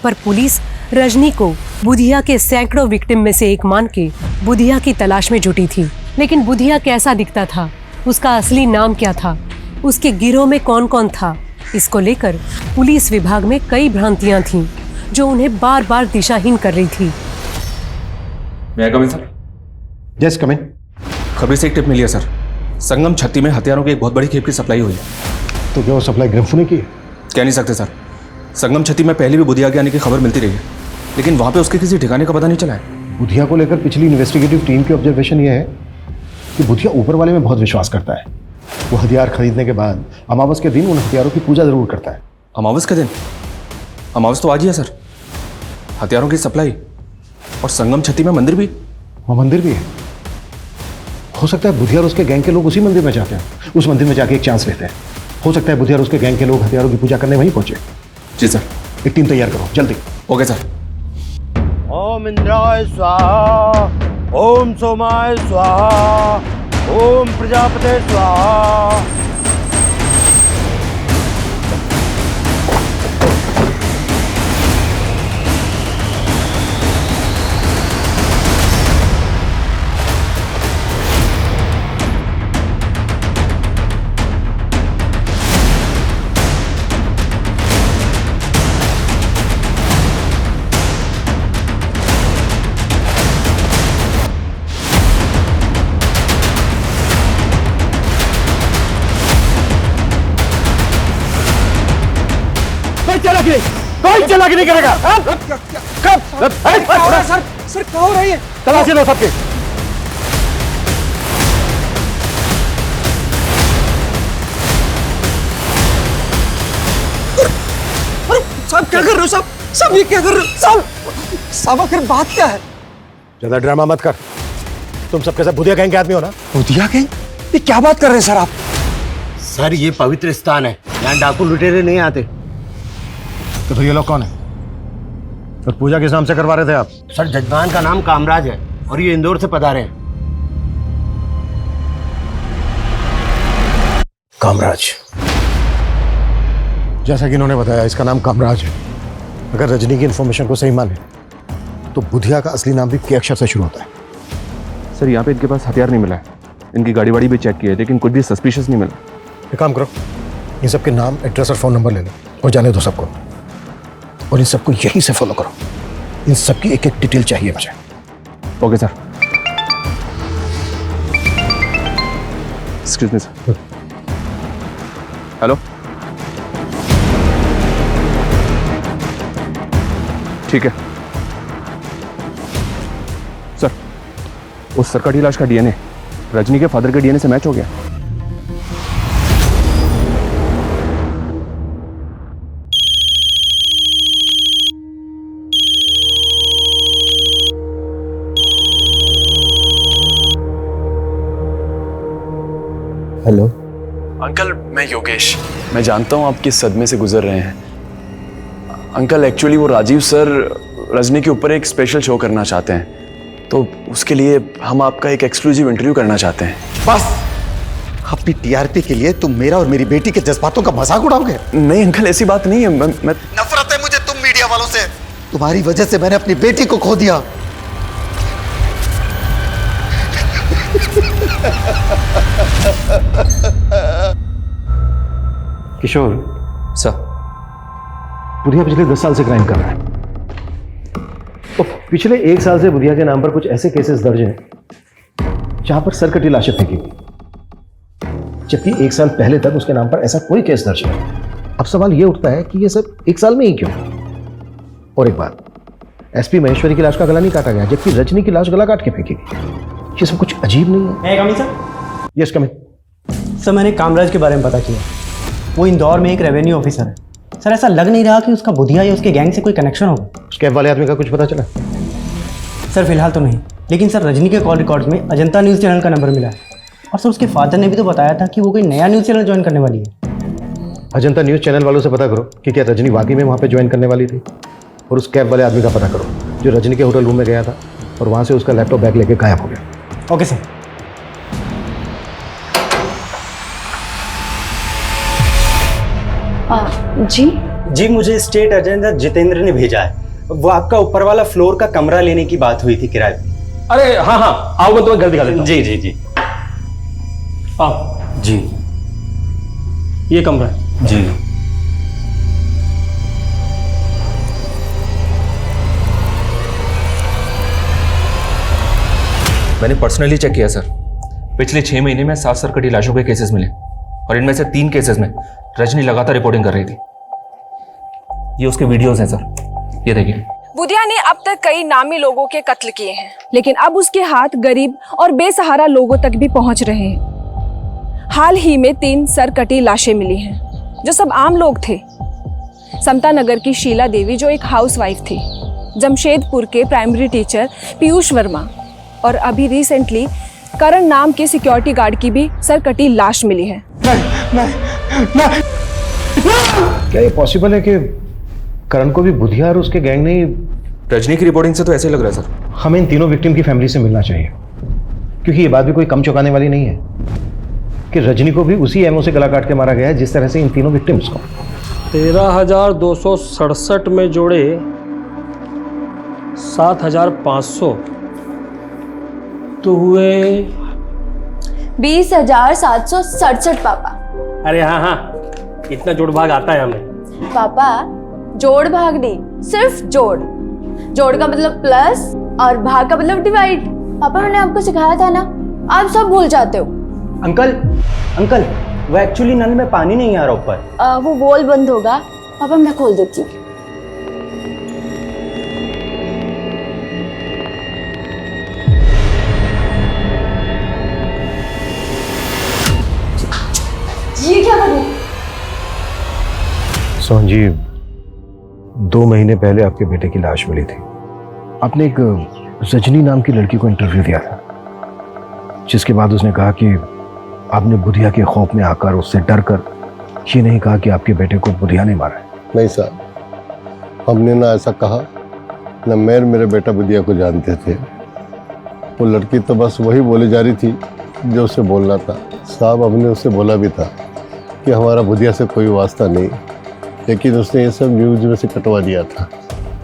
पर पुलिस रजनी को बुधिया के सैकड़ों विक्टिम में से एक मान के बुधिया की तलाश में जुटी थी। लेकिन बुधिया कैसा दिखता था, उसका असली नाम क्या था, उसके गिरोह में कौन कौन था, इसको लेकर पुलिस विभाग में कई भ्रांतियां थीं जो उन्हें बार बार दिशाहीन कर रही थी। मैं come in sir? Yes come इन। खबरी से एक टिप मिली है सर, संगम छत्ती में हथियारों की एक बहुत बड़ी खेप की सप्लाई हुई है। तो क्या वो सप्लाई ग्रम्फू ने की? कह नहीं सकते सर। संगम छत्ती में पहले भी बुधिया के आने की खबर मिलती रही है, लेकिन वहां पे उसके किसी ठिकाने का पता नहीं चला है। बुधिया को लेकर पिछली इन्वेस्टिगेटिव टीम की ऑब्जर्वेशन ये है कि बुधिया ऊपर वाले में बहुत विश्वास करता है। वो हथियार खरीदने के बाद अमावस के दिन उन हथियारों की पूजा जरूर करता है। अमावस के दिन? अमावस तो आज ही है सर। हथियारों की सप्लाई और संगम छत्ती में मंदिर भी? वहाँ मंदिर भी है। हो सकता है बुधिया और उसके गैंग के लोग उसी मंदिर में जाते हैं, उस मंदिर में जाके एक चांस लेते हैं। हो सकता है बुधिया और उसके गैंग के लोग हथियारों की पूजा करने वहीं पहुंचे। जी सर। एक टीम तैयार करो जल्दी। Okay sir. ओम इंद्राय स्वाहा, ओम सोमाय स्वाहा, ओम प्रजापते स्वाहा। चालाकी नहीं, कोई चालाकी नहीं करेगा। सर क्या हो रही है? तलाशी लो सबके। साहब क्या कर रहे हो साहब? साहब ये क्या कर रहे हो साहब? साहब आखिर बात क्या है? ज्यादा ड्रामा मत कर। तुम सबके सब बुधिया गैंग के आदमी हो ना? बुधिया गैंग? ये क्या बात कर रहे हैं सर आप? सर ये पवित्र स्थान है, यहाँ डाकू लुटेरे नहीं आते। तो फिर ये लोग कौन है? तो पूजा किस नाम से करवा रहे थे आप? सर जजमान का नाम कामराज है और ये इंदौर से पधारे हैं। कामराज, जैसा कि इन्होंने बताया इसका नाम कामराज है। अगर रजनी की इंफॉर्मेशन को सही माने तो बुधिया का असली नाम भी के अक्षर से शुरू होता है। सर यहाँ पे इनके पास हथियार नहीं मिला है, इनकी गाड़ी वाड़ी भी चेक की है लेकिन कुछ भी सस्पिशियस नहीं मिला। एक काम करो, इन सबके नाम, एड्रेस और फोन नंबर ले लो और जाने दो सबको, और इन सबको यहीं से फॉलो करो। इन सबकी एक एक डिटेल चाहिए मुझे। Okay sir. Excuse me sir. Hello, ठीक है सर। उस सरकारी लाश का डीएनए रजनी के फादर के डीएनए से मैच हो गया। हेलो अंकल, मैं योगेश। मैं जानता हूँ आप किस सदमे से गुजर रहे हैं। अंकल एक्चुअली वो राजीव सर रजनी के ऊपर एक स्पेशल शो करना चाहते हैं, तो उसके लिए हम आपका एक एक्सक्लूसिव इंटरव्यू करना चाहते हैं। बस अपनी टीआरपी के लिए तुम मेरा और मेरी बेटी के जज्बातों का मजाक उड़ाओगे? नहीं अंकल, ऐसी बात नहीं है। मैं नफरत है मुझे तुम मीडिया वालों से। तुम्हारी वजह से मैंने अपनी बेटी को खो दिया। किशोर सर, बुधिया पिछले 10 साल से क्राइम कर रहा है। तो पिछले 1 साल से बुधिया के नाम पर कुछ ऐसे केसेस दर्ज हैं जहां पर सरकटी लाशें फेंकी गई, जबकि 1 साल पहले तक उसके नाम पर ऐसा कोई केस दर्ज नहीं। अब सवाल यह उठता है कि यह सब 1 साल में ही क्यों? और एक बात, एसपी महेश्वरी की लाश का गला नहीं काटा गया, जबकि रजनी की लाश गला काट के फेंकी गई। ये सब कुछ अजीब नहीं है? मैं coming sir? Yes coming. Sir मैंने कामराज के बारे में पता किया, वो इंदौर में एक रेवेन्यू ऑफिसर है। सर ऐसा लग नहीं रहा कि उसका बुधिया या उसके गैंग से कोई कनेक्शन होगा। उस कैब वाले आदमी का कुछ पता चला? सर फिलहाल तो नहीं, लेकिन सर रजनी के कॉल रिकॉर्ड्स में अजंता न्यूज़ चैनल का नंबर मिला है, और सर उसके फादर ने भी तो बताया था कि वो कोई नया न्यूज़ चैनल ज्वाइन करने वाली है। अजंता न्यूज़ चैनल वालों से पता करो कि क्या रजनी वाकई में वहाँ पे ज्वाइन करने वाली थी, और उस कैब वाले आदमी का पता करो जो रजनी के होटल रूम में गया था और वहाँ से उसका लैपटॉप बैग लेके गायब हो गया। Okay sir. जी मुझे स्टेट एजेंट जितेंद्र ने भेजा है, वो आपका ऊपर वाला फ्लोर का कमरा लेने की बात हुई थी किराए पे। अरे हाँ हाँ, आओ मैं तुम्हें घर दिखा देता हूँ। जी जी जी आओ जी, ये कमरा है जी। मैंने पर्सनली चेक किया सर, पिछले 6 महीने में 7 सरकटी लाशों के केसेस मिले और इनमें से 3 केसेस में रजनी लगातार रिपोर्टिंग कर रही थी। ये उसके वीडियोस हैं सर, ये देखिए। बुधिया ने अब तक कई नामी लोगों के कत्ल किए हैं, लेकिन अब उसके हाथ गरीब और बेसहारा लोगों तक भी पहुंच रहे हैं। हाल ही में 3 सरकटी लाशें मिली हैं, जो सब आम लोग थे। समता नगर की शीला देवी जो एक हाउसवाइफ थी, जमशेदपुर के प्राइमरी टीचर पीयूष वर्मा, और अभी रिसेंटली करण नाम के सिक्योरिटी गार्ड की भी सरकटी लाश मिली है। क्या ये पॉसिबल है कि करण को भी बुधिया और उसके गैंग ने? रजनी की रिपोर्टिंग से तो ऐसे ही लग रहा है सर। हमें इन तीनों विक्टिम की फैमिली से मिलना चाहिए, क्योंकि ये बात भी कोई कम चौंकाने वाली नहीं है कि रजनी को भी उसी एमओ से गला काट के मारा गया है जिस तरह से इन तीनों विक्टिम्स को। 13,267 में जोड़े 7,500 तो हुए 20,767 पापा। अरे हाँ हाँ, इतना जोड़ भाग आता है हमें। पापा जोड़ भाग नहीं, सिर्फ जोड़। जोड़ का मतलब प्लस और भाग का मतलब डिवाइड। पापा मैंने आपको सिखाया था ना, आप सब भूल जाते हो। अंकल वो एक्चुअली नल में पानी नहीं आ रहा ऊपर। वो वॉल बंद होगा पापा मैं खोल देती हूँ। ये क्या कर रहे हैं? सोहन जी, 2 महीने पहले आपके बेटे की लाश मिली थी। आपने एक रजनी नाम की लड़की को इंटरव्यू दिया था, जिसके बाद उसने कहा कि आपने बुधिया के खौफ में आकर उससे डर कर ये नहीं कहा कि आपके बेटे को बुधिया ने मारा है। नहीं साहब, हमने ना ऐसा कहा, न मैं और मेरे बेटा बुधिया को जानते थे। वो लड़की तो बस वही बोली जा रही थी जो उसे बोलना था। साहब, हमने उससे बोला भी था कि हमारा बुधिया से कोई वास्ता नहीं, लेकिन उसने ये सब न्यूज में से कटवा दिया था।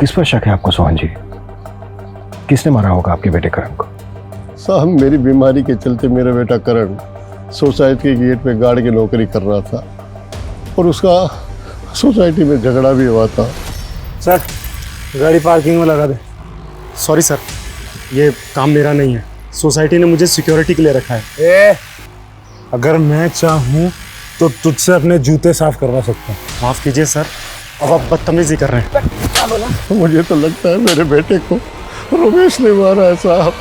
किस पर शक है आपको सोहन जी? किसने मारा होगा आपके बेटे करण को? साहब, मेरी बीमारी के चलते मेरा बेटा करण सोसाइटी के गेट पे गार्ड की नौकरी कर रहा था और उसका सोसाइटी में झगड़ा भी हुआ था। सर, गाड़ी पार्किंग में लगा दे। सॉरी सर, ये काम मेरा नहीं है। सोसाइटी ने मुझे सिक्योरिटी के लिए रखा है। अगर मैं चाहूँ तो तुझसे अपने जूते साफ करवा सकता हूँ। माफ़ कीजिए सर, अब आप बदतमीजी कर रहे हैं। मुझे तो लगता है मेरे बेटे को रमेश ने मारा है साहब।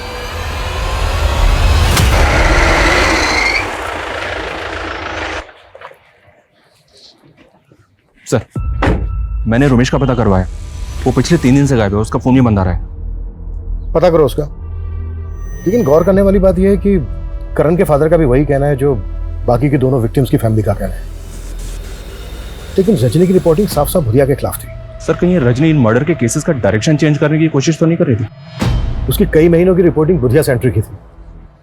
सर, मैंने रमेश का पता करवाया। वो पिछले 3 दिन से गायब है, उसका फोन ही बंद आ रहा है। पता करो उसका। लेकिन गौर करने वाली बात यह है कि करण के फादर का भी वही कहना है जो बाकी के दोनों विक्टिम्स की फैमिली का कहना है। लेकिन रजनी की रिपोर्टिंग साफ साफ बुधिया के खिलाफ थी। सर, कहीं रजनी इन मर्डर के केसेस का डायरेक्शन चेंज करने की कोशिश तो नहीं कर रही थी? उसकी कई महीनों की रिपोर्टिंग बुधिया सेंटर की थी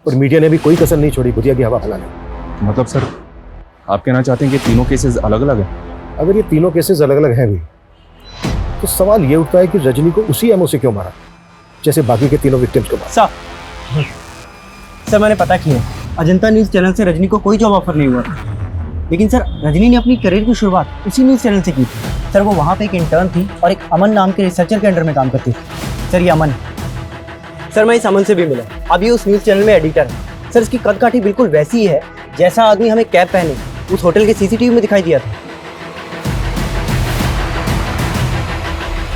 और मीडिया ने भी कोई कसर नहीं छोड़ी बुधिया की हवा फैलाने। मतलब सर, आप कहना चाहते हैं कि तीनों केसेस अलग अलग हैं? अगर ये तीनों केसेस अलग अलग हैं भी तो सवाल ये उठता है कि रजनी को उसी एमओ से क्यों मारा जैसे बाकी के तीनों विक्टिम्स को मारा। सर, मैंने पता किया, अजंता न्यूज़ चैनल से रजनी को कोई जॉब ऑफर नहीं हुआ था। लेकिन सर, रजनी ने अपनी करियर की शुरुआत उसी न्यूज़ चैनल से की थी। सर, वो वहाँ पे एक इंटर्न थी और एक अमन नाम के रिसर्चर के अंडर में काम करती थी। सर, ये अमन, सर मैं इस अमन से भी मिला। अब ये उस न्यूज़ चैनल में एडिटर है। सर, इसकी कद काठी बिल्कुल वैसी ही है जैसा आदमी हमें कैप पहने उस होटल के सीसीटीवी में दिखाई दिया था।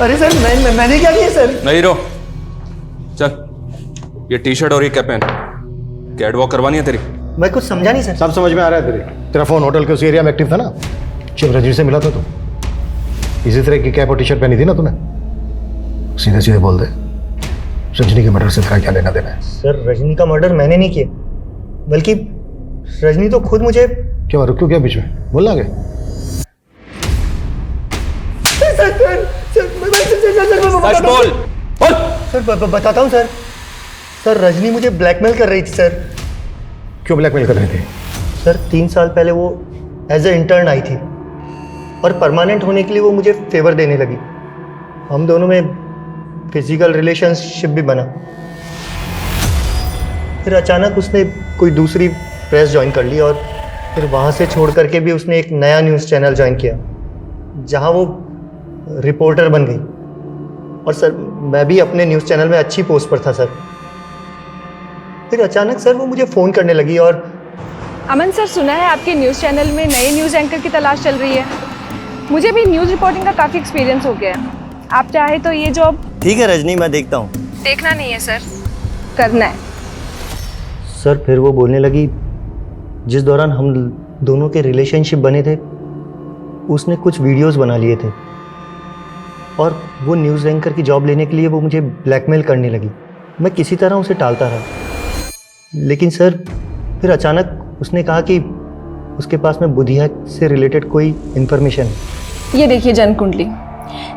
अरे सर, मैंने क्या किया सर? नहीं रो, चल ये टी शर्ट और ये कैप पहन। कैट वॉक करवानी है तेरी? मैं कुछ समझा नहीं सर। सब समझ में आ रहा है तेरा फोन होटल के उस एरिया में एक्टिव था ना जब रजनी से मिला था तू? इसी तरह की कैप और टी शर्ट पहनी थी ना तूने? सीधे सीधे बोल दे, रजनी के मर्डर से तेरा क्या लेना देना है? सर, रजनी का मर्डर मैंने नहीं किया, बल्कि रजनी तो खुद मुझे। क्यों रुक क्यों गया बीच में? बोलना आगे। सर, बताता हूँ सर। सर, रजनी मुझे ब्लैकमेल कर रही थी सर। क्यों ब्लैकमेल कर रही थी? सर, 3 साल पहले वो एज ए इंटर्न आई थी और परमानेंट होने के लिए वो मुझे फेवर देने लगी। हम दोनों में फिजिकल रिलेशनशिप भी बना। फिर अचानक उसने कोई दूसरी प्रेस ज्वाइन कर ली और फिर वहाँ से छोड़ करके भी उसने एक नया न्यूज़ चैनल ज्वाइन किया जहाँ वो रिपोर्टर बन गई। और सर, मैं भी अपने न्यूज़ चैनल में अच्छी पोस्ट पर था सर। फिर अचानक सर वो मुझे फ़ोन करने लगी और अमन सर, सुना है आपके न्यूज़ चैनल में नए न्यूज़ एंकर की तलाश चल रही है। मुझे भी न्यूज़ रिपोर्टिंग का काफ़ी एक्सपीरियंस हो गया है। आप चाहे तो ये जॉब। ठीक है रजनी, मैं देखता हूँ। देखना नहीं है सर, करना है। सर, फिर वो बोलने लगी जिस दौरान हम दोनों के रिलेशनशिप बने थे उसने कुछ वीडियोस बना लिए थे और वो न्यूज़ एंकर की जॉब लेने के लिए वो मुझे ब्लैकमेल करने लगी। मैं किसी तरह उसे टालता रहा, लेकिन सर फिर अचानक उसने कहा कि उसके पास में बुधिया से रिलेटेड कोई इन्फॉर्मेशन है। ये देखिए जन्म कुंडली।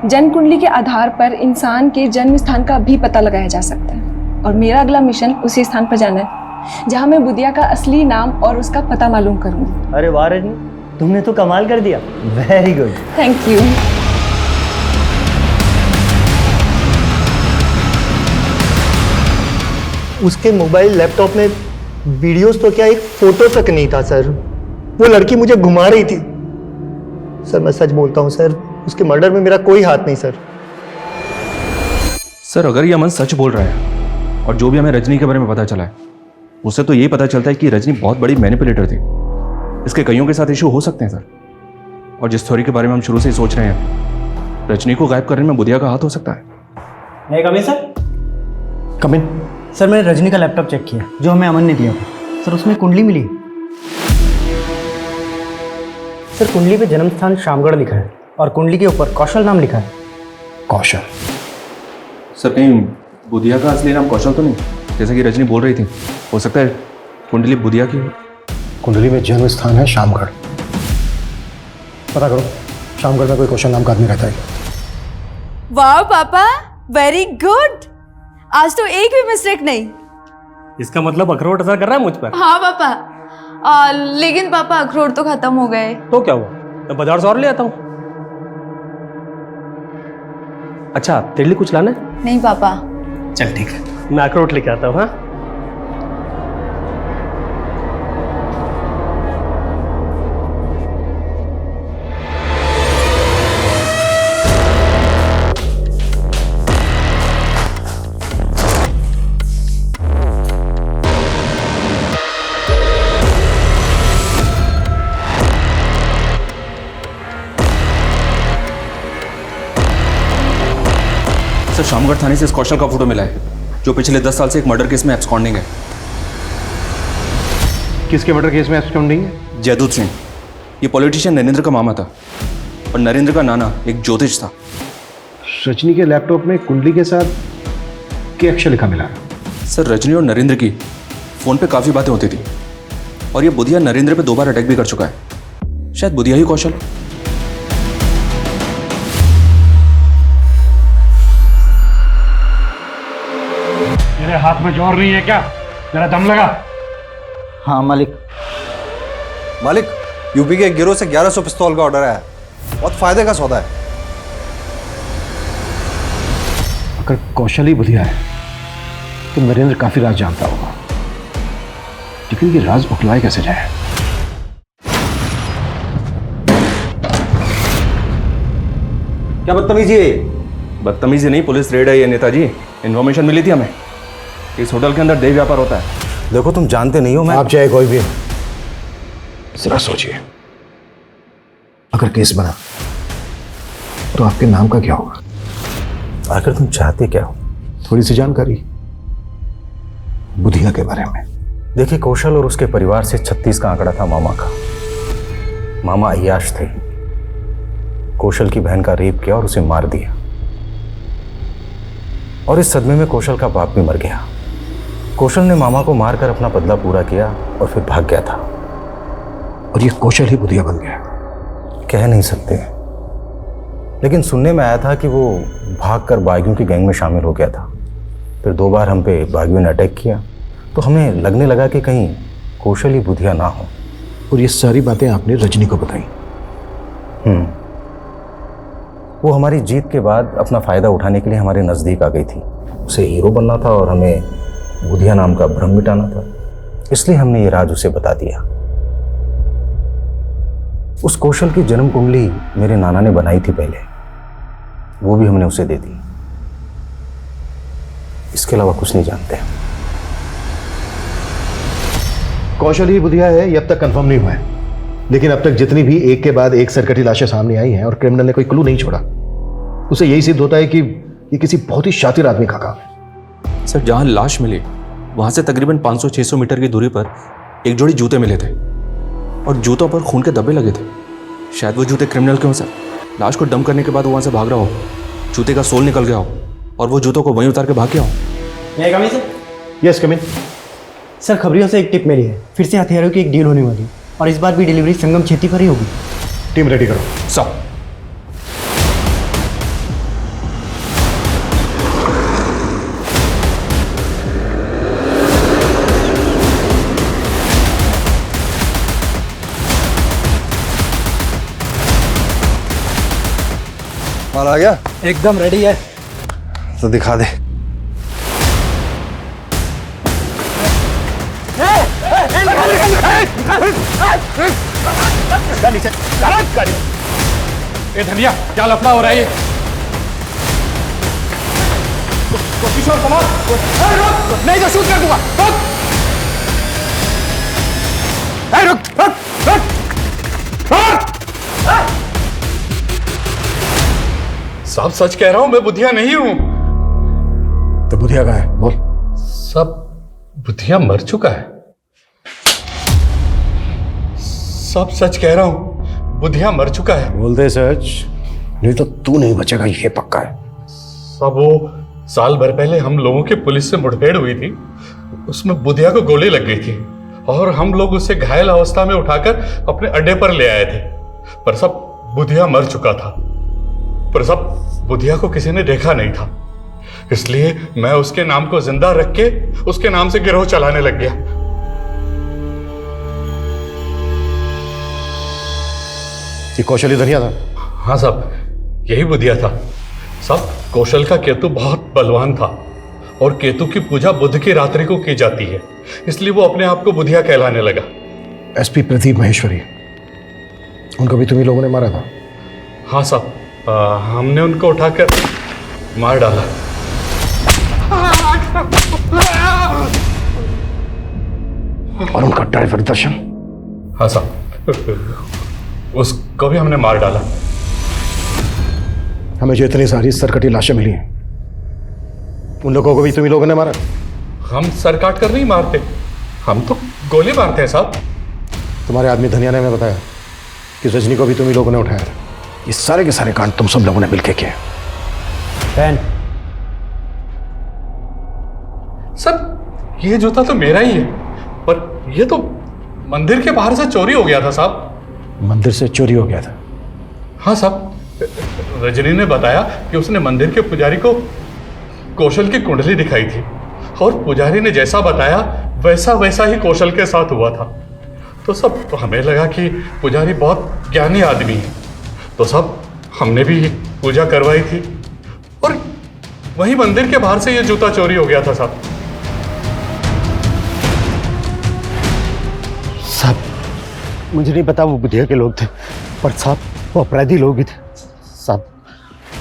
जन्म कुंडली के आधार पर इंसान के जन्म स्थान का भी पता लगाया जा सकता है और मेरा अगला मिशन उसी स्थान पर जाना है जहाँ मैं बुधिया का असली नाम और उसका पता मालूम करूँगी। अरे वाह रजनी, तुमने तो कमाल कर दिया। Very good, thank you. उसके मोबाइल लैपटॉप में वीडियोस तो क्या, एक फोटो तक नहीं था सर। वो लड़की मुझे घुमा रही थी। सर, मैं सच बोलता हूँ सर, उसके मर्डर में मेरा कोई हाथ नहीं सर। सर, अगर ये अमन सच बोल रहा है और जो भी हमें रजनी के बारे में पता चला है उससे तो यही पता चलता है कि रजनी बहुत बड़ी मैनिपुलेटर थी। इसके कईयों के साथ इशू हो सकते हैं सर, और जिस थ्योरी के बारे में हम शुरू से ही सोच रहे हैं, रजनी को गायब करने में बुधिया का हाथ हो सकता है। नहीं कमिन सर। कमिन सर मैंने रजनी का लैपटॉप चेक किया जो हमें अमन ने दिया था। सर उसमें कुंडली मिली। सर कुंडली पे जन्म स्थान शामगढ़ लिखा है और कुंडली के ऊपर कौशल नाम लिखा है। कौशल? सर कहीं बुधिया का असली नाम कौशल तो नहीं, जैसा कि रजनी बोल रही थी? हो सकता है कुंडली बुधिया की हो। कुंडली में जन्म स्थान है शामगढ़। पता करो शामगढ़ में कोई कौशल नाम का आदमी रहता है। वाह पापा, वेरी गुड। आज तो एक भी मिस्टेक नहीं। इसका मतलब अखरोट असर कर रहा है मुझ पर? हाँ पापा। लेकिन पापा अखरोट तो खत्म हो गए। तो क्या हुआ, मैं बाजार से और ले आता हूँ। अच्छा तेरे लिए कुछ लाना है? नहीं पापा। चल ठीक है, मैं अखरोट लेके आता हूँ। हाँ सर शामगढ़ थाने से इस कौशल का फोटो मिला है जो पिछले 10 साल से एक मर्डर केस में एब्सकॉन्डिंग है। किसके मर्डर केस में एब्सकॉन्डिंग है? जयदूत सिंह। ये पॉलिटिशियन नरेंद्र का मामा था और नरेंद्र का नाना एक ज्योतिष था। रजनी के लैपटॉप में कुंडली के साथ के अक्षर लिखा मिला। सर रजनी और नरेंद्र की फोन पे काफ़ी बातें होती थी और ये बुधिया नरेंद्र पे 2 बार अटैक भी कर चुका है। शायद बुधिया ही कौशल। मेरे हाथ में जोर नहीं है क्या? मेरा दम लगा। हाँ मालिक। मालिक, यूपी के एक गिरोह से 1100 पिस्तौल का ऑर्डर आया है। बहुत फायदे का सौदा है। अगर कौशल ही बुधिया है तो नरेंद्र काफी राज जानता होगा, लेकिन ये राज उखलाए कैसे जाए? क्या बदतमीजी है? बदतमीजी नहीं, पुलिस रेड है ये नेताजी। इन्फॉर्मेशन मिली थी हमें इस होटल के अंदर देह व्यापार होता है। देखो तुम जानते नहीं हो। मैं आप चाहे कोई भी, जरा सोचिए, अगर केस बना तो आपके नाम का क्या होगा? आखिर तुम चाहते क्या हो? थोड़ी सी जानकारी बुधिया के बारे में। देखिए कौशल और उसके परिवार से 36 का आंकड़ा था मामा का। मामा अय्याश थे। कौशल की बहन का रेप किया और उसे मार दिया और इस सदमे में कौशल का बाप भी मर गया। कौशल ने मामा को मारकर अपना बदला पूरा किया और फिर भाग गया था। और ये कौशल ही बुधिया बन गया? कह नहीं सकते, लेकिन सुनने में आया था कि वो भागकर बागियों की गैंग में शामिल हो गया था। फिर 2 बार हम पे बागियों ने अटैक किया तो हमें लगने लगा कि कहीं कौशल ही बुधिया ना हो। और ये सारी बातें आपने रजनी को बताई? वो हमारी जीत के बाद अपना फ़ायदा उठाने के लिए हमारे नज़दीक आ गई थी। उसे हीरो बनना था और हमें बुधिया नाम का भ्रम मिटाना था, इसलिए हमने ये राज उसे बता दिया। उस कौशल की जन्म कुंडली मेरे नाना ने बनाई थी पहले, वो भी हमने उसे दे दी। इसके अलावा कुछ नहीं जानते। कौशल ही बुधिया है ये अब तक कंफर्म नहीं हुआ है, लेकिन अब तक जितनी भी एक के बाद एक सरकटी लाशें सामने आई हैं और क्रिमिनल ने कोई क्लू नहीं छोड़ा, उसे यही सिद्ध होता है कि ये किसी बहुत ही शातिर आदमी का काम है। सर जहां लाश मिली वहां से तकरीबन 500-600 मीटर की दूरी पर एक जोड़ी जूते मिले थे और जूतों पर खून के धब्बे लगे थे। शायद वो जूते क्रिमिनल के हों सर। लाश को डंप करने के बाद वो वहां से भाग रहा हो, जूते का सोल निकल गया हो और वो जूतों को वहीं उतार के भाग गया हो। Yes cumin. सर खबरियों से एक टिप मिली है, फिर से हथियारों की एक डील होने वाली और इस बार भी डिलीवरी संगम खेती पर ही होगी। टीम रेडी करो। सर माल आ गया? एकदम रेडी है। तो दिखा दे। ए धनिया, क्या लफड़ा हो रहा है ये? किशोर कुमार, नहीं तो शूट कर दूंगा। रुक, रुक, रुक, रुक, रुक। साहब सच कह रहा हूं, मैं बुधिया नहीं हूं। तो बुधिया कहाँ है, बोल। सब बुधिया मर चुका है। सब सच कह रहा हूं, बुधिया मर चुका है। बोलते सच, नहीं तो तू नहीं बचेगा, ये पक्का है। सब वो साल भर पहले हम लोगों की पुलिस से मुठभेड़ हुई थी, उसमें बुधिया को गोली लग गई थी और हम लोग उसे घायल अवस्था में उठाकर अपने अड्डे पर ले आए थे। पर सब बुधिया मर चुका था। पर सब बुधिया को किसी ने देखा नहीं था, इसलिए मैं उसके नाम को जिंदा रख के उसके नाम से गिरोह चलाने लग गया। ये कौशली धनिया था? हाँ साहब, यही बुधिया था। साहब, कौशल का केतु बहुत बलवान था और केतु की पूजा बुध की रात्रि को की जाती है, इसलिए वो अपने आप को बुधिया कहलाने लगा। एसपी प्रदीप महेश्वरी, उनको भी तुम्ही लोगों ने मारा था? हाँ साहब, हमने उनको उठाकर मार डाला। और उनका ड्राइवर दर्शन? हाँ साहब, उसको भी हमने मार डाला। हमें जो इतनी सारी सरकटी लाशें मिली हैं, उन लोगों को भी तुम्ही लोगों ने मारा? हम सर काट कर नहीं मारते, हम तो गोली मारते हैं साहब। तुम्हारे आदमी धनिया ने हमें बताया कि रजनी को भी तुम्ही लोगों ने उठाया। ये सारे के सारे कांड तुम सब लोगों ने मिलकर किए। सब ये जूता तो मेरा ही है, पर ये तो मंदिर के बाहर से चोरी हो गया था साहब। मंदिर से चोरी हो गया था? हाँ साहब, रजनी ने बताया कि उसने मंदिर के पुजारी को कौशल की कुंडली दिखाई थी और पुजारी ने जैसा बताया वैसा वैसा ही कौशल के साथ हुआ था। तो सब हमें लगा कि पुजारी बहुत ज्ञानी आदमी है, तो सब हमने भी पूजा करवाई थी और वही मंदिर के बाहर से ये जूता चोरी हो गया था साहब। साहब, मुझे नहीं पता वो बुधिया के लोग थे, पर साहब वो अपराधी लोग ही थे। साहब,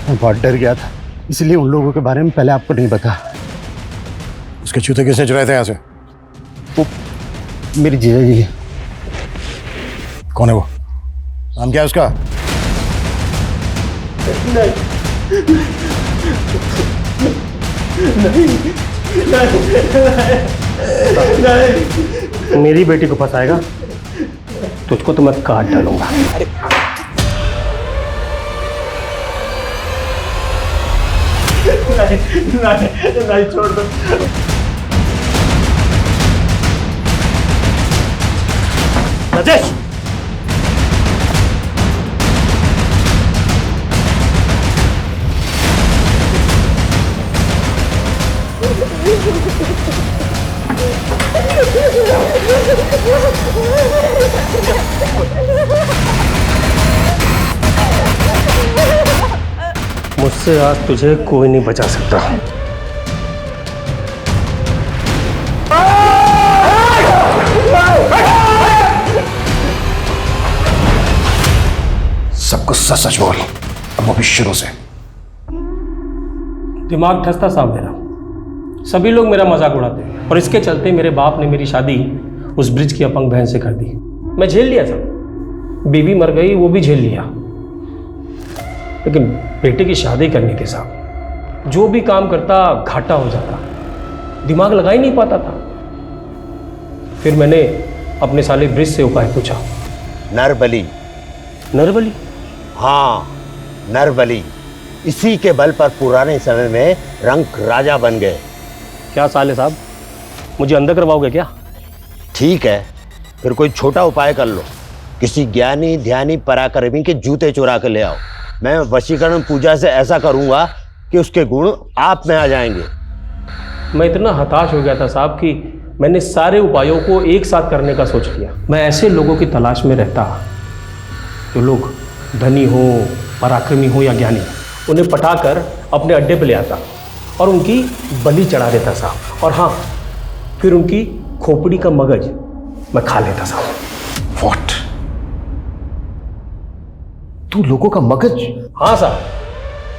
मैं बहुत डर गया था, इसलिए उन लोगों के बारे में पहले आपको नहीं पता। उसके जूते किसने चुराए थे यहाँ से? वो मेरी जीजा जी है। कौन है वो? नाम क्या है उसका? नहीं, मेरी बेटी को फंसाएगा तुझको तो मैं काट डालूंगा। नहीं, छोड़ दो। राजेश, मुझसे आज तुझे कोई नहीं बचा सकता। सब कुछ सच सच बोल, अब वो भी शुरू से। दिमाग धंसता साहब मेरा, सभी लोग मेरा मजाक उड़ाते हैं और इसके चलते मेरे बाप ने मेरी शादी उस ब्रिज की अपंग बहन से कर दी। मैं झेल लिया सब, बीवी मर गई वो भी झेल लिया, लेकिन बेटे की शादी करनी थी साहब। जो भी काम करता घाटा हो जाता, दिमाग लगा ही नहीं पाता था। फिर मैंने अपने साले ब्रिज से उपाय पूछा। नरबली। नरबली? हाँ, नरबली। इसी के बल पर पुराने समय में रंक राजा बन गए। क्या साले साहब, मुझे अंदर करवाओगे क्या? ठीक है, फिर कोई छोटा उपाय कर लो। किसी ज्ञानी ध्यानी पराक्रमी के जूते चुरा कर ले आओ। मैं वशीकरण पूजा से ऐसा करूंगा कि उसके गुण आप में आ जाएंगे। मैं इतना हताश हो गया था साहब कि मैंने सारे उपायों को एक साथ करने का सोच लिया। मैं ऐसे लोगों की तलाश में रहता जो लोग धनी हो, पराक्रमी हो या ज्ञानी, उन्हें पटाकर अपने अड्डे पे ले आता और उनकी बलि चढ़ा देता साहब। और हाँ, फिर उनकी खोपड़ी का मगज मैं खा लेता साहब। व्हाट? तू लोगों का मगज? हाँ साहब,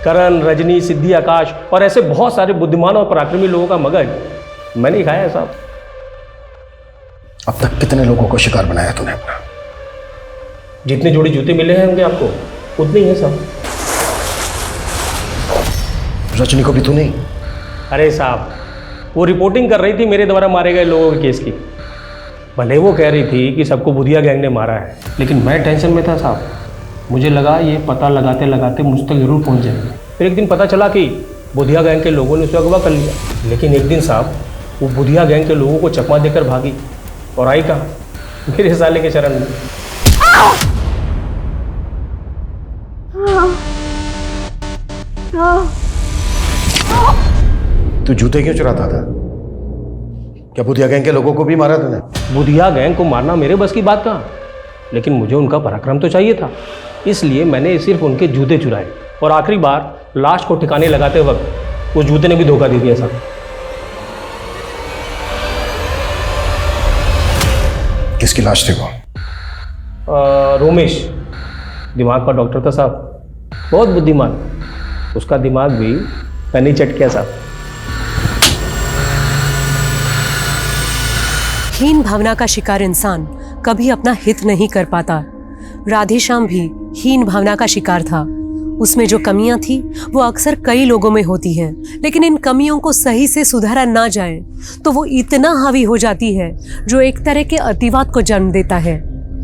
करण, रजनी, सिद्धि, आकाश और ऐसे बहुत सारे बुद्धिमान और पराक्रमी लोगों का मगज मैंने ही खाया है साहब। अब तक कितने लोगों को शिकार बनाया तूने अपना? जितने जोड़ी जूते मिले हैं होंगे आपको, उतने ही हैं साहब। रजनी को भी तो नहीं? अरे साहब, वो रिपोर्टिंग कर रही थी मेरे द्वारा मारे गए लोगों के केस की। भले वो कह रही थी कि सबको बुधिया गैंग ने मारा है, लेकिन मैं टेंशन में था साहब। मुझे लगा ये पता लगाते लगाते मुझ तक जरूर पहुंच जाएंगे। फिर एक दिन पता चला कि बुधिया गैंग के लोगों ने उसे अगवा कर लिया। लेकिन एक दिन साहब वो बुधिया गैंग के लोगों को चकमा देकर भागी और आई कहाँ? मेरे साले के शरण में। तू जूते क्यों चुराता था? क्या बुधिया गैंग के लोगों को भी मारा तूने? बुधिया गैंग को मारना मेरे बस की बात कहाँ, लेकिन मुझे उनका पराक्रम तो चाहिए था, इसलिए मैंने सिर्फ उनके जूते चुराए। और आखिरी बार लाश को ठिकाने लगाते वक्त उस जूते ने भी धोखा दे दिया साहब। किसकी लाश थी वो? रोमेश, दिमाग का डॉक्टर था साहब, बहुत बुद्धिमान। उसका दिमाग भी मैंने चट किया साहब। हीन भावना का शिकार इंसान कभी अपना हित नहीं कर पाता। राधेश्याम भी हीन भावना का शिकार था। उसमें जो कमियां थी वो अक्सर कई लोगों में होती हैं, लेकिन इन कमियों को सही से सुधारा ना जाए तो वो इतना हावी हो जाती है जो एक तरह के अतिवाद को जन्म देता है।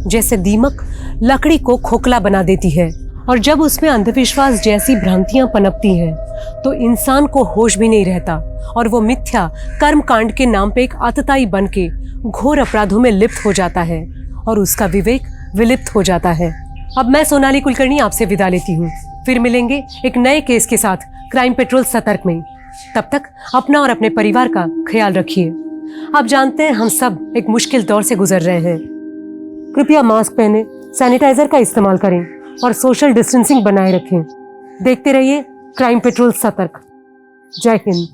जैसे दीमक लकड़ी को खोखला बना देती है, और जब उसमें अंधविश्वास जैसी भ्रांतियां पनपती हैं तो इंसान को होश भी नहीं रहता और वो मिथ्या कर्म कांड के नाम पे एक आतताई बन के घोर अपराधों में लिप्त हो जाता है और उसका विवेक विलिप्त हो जाता है। अब मैं सोनाली कुलकर्णी आपसे विदा लेती हूँ। फिर मिलेंगे एक नए केस के साथ क्राइम पेट्रोल सतर्क में। तब तक अपना और अपने परिवार का ख्याल रखिए। आप जानते हैं हम सब एक मुश्किल दौर से गुजर रहे हैं। कृपया मास्क पहने, सैनिटाइजर का इस्तेमाल करें और सोशल डिस्टेंसिंग बनाए रखें। देखते रहिए क्राइम पेट्रोल सतर्क। जय हिंद।